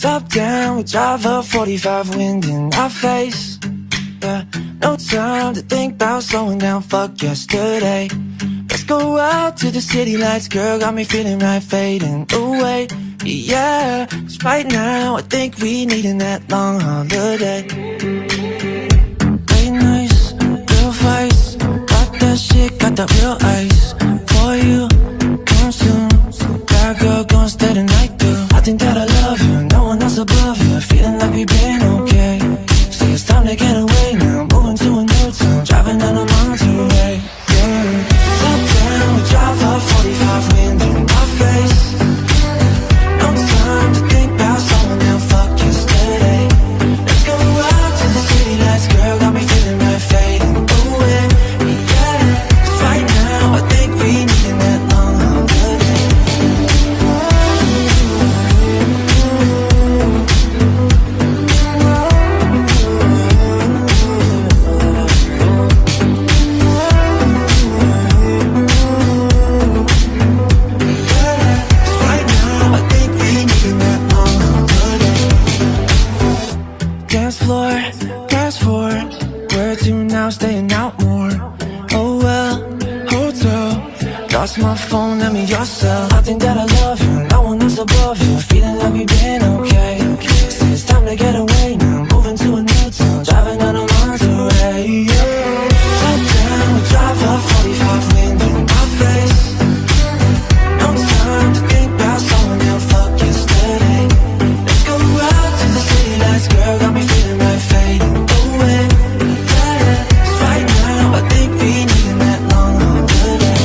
Top down, we drive a 45, wind in our face. Yeah, no time to think about slowing down, fuck yesterday. Let's go out to the city lights, girl, got me feeling right, fading away. Yeah, 'cause right now I think we needin' that long holiday. Late nights, real fights, got that shit, got that real ice. For you, come soon, bad girl gon' stay the night through. I think that I love you, no one else above you, feeling like we've been okay. Say it's time to get away now, moving to a new town, driving down a Monterey. Yeah, top down, we drive up 45, wind in my face. No time to think about slowing down, fuck yesterday. Let's go out to the city lights, girl, got me feeling right, fading away. Yeah, 'cause right now I think we needin' that long holiday. Dance floor, fast forward, where to now, staying out more. Oh well, hotel, lost my phone, lend me your cell. I think that I love you, no one else above you, feeling like we've been okay. Say it's time to get away now, moving to a new town, driving down a Monterey. Yeah, top down, we drive up 45, wind in my face. No time to think about slowing down, fuck yesterday. Let's go out to the city lights, girl, got me feeling right, fading away. Yeah, 'cause right now I think we needin' that long holiday.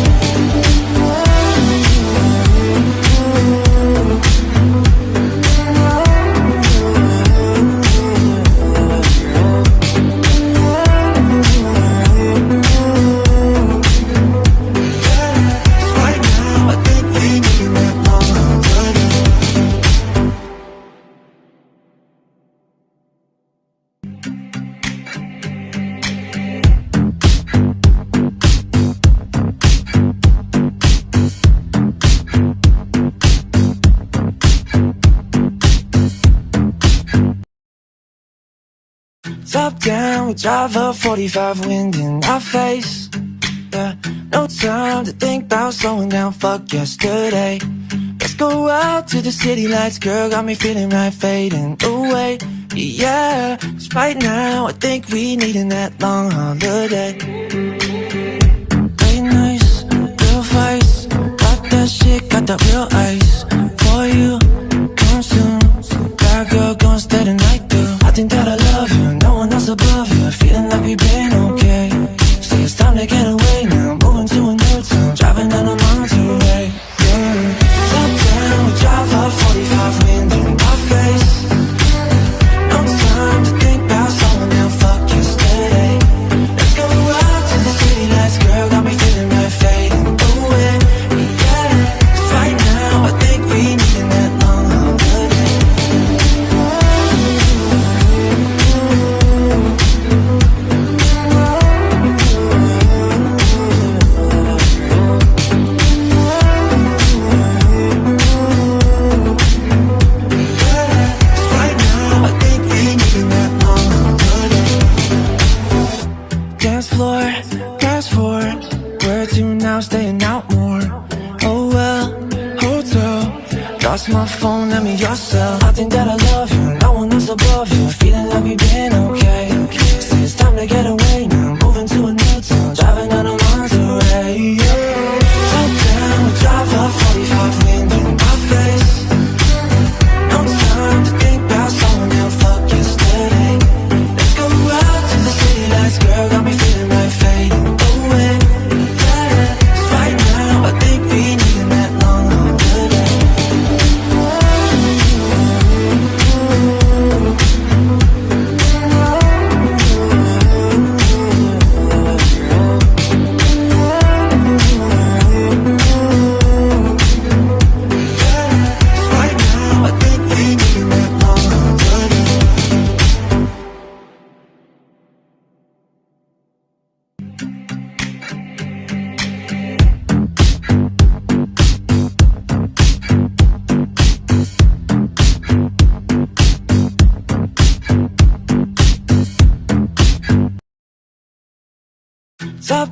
Top down, we drive up 45, wind in our face. Yeah, no time to think about slowing down, fuck yesterday. Let's go out to the city lights, girl, got me feeling right, fading away. Yeah, 'cause right now I think we needin' that long holiday. Late nights, real fights, got that shit, got that real ice. For you, come soon, bad girl gon' stay the night through. I think that I love you, no one else above you, feeling like we've been okay. Say it's time to get away now, moving to a new town, driving down a Monterey. Yeah, top down, we drive up 45, wind in my face. No time to think about slowing down, fuck yesterday. Let's go out to the city lights, girl, got me feeling right, fading away. Yeah, 'cause right now I think we needin' that long holiday. Tetap, mematuhi. Lost my phone, lend me your cell. I think that I love you, no one else above you, feeling like we've been okay. Say it's time to get away now, moving to a new town, driving down a Monterey. Yeah, top down, we drive up 45, wind in my face. No time to think about slowing down, fuck yesterday. Let's go out to the city lights, girl, got me feeling right, fading away. Yeah, 'cause right now I think we needin' that long holiday.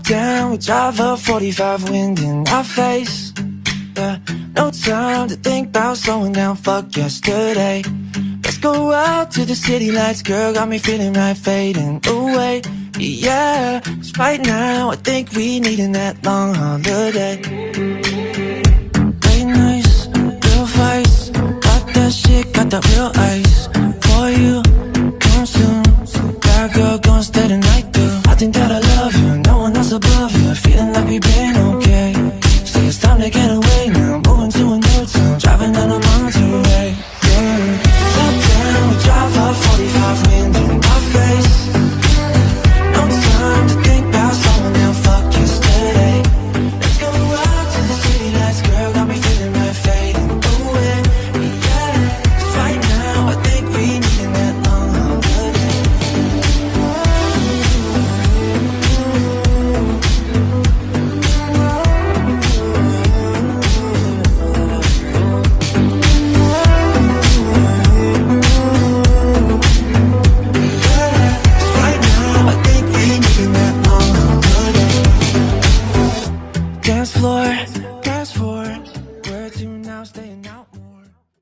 top down, we drive a 45, wind in our face. Yeah, no time to think about slowing down, fuck yesterday. Let's go out to the city lights, girl, got me feeling right, fading away. Yeah, 'cause right now I think we needin' that long holiday. Late nights, real fights, got that shit, got that real ice. For you,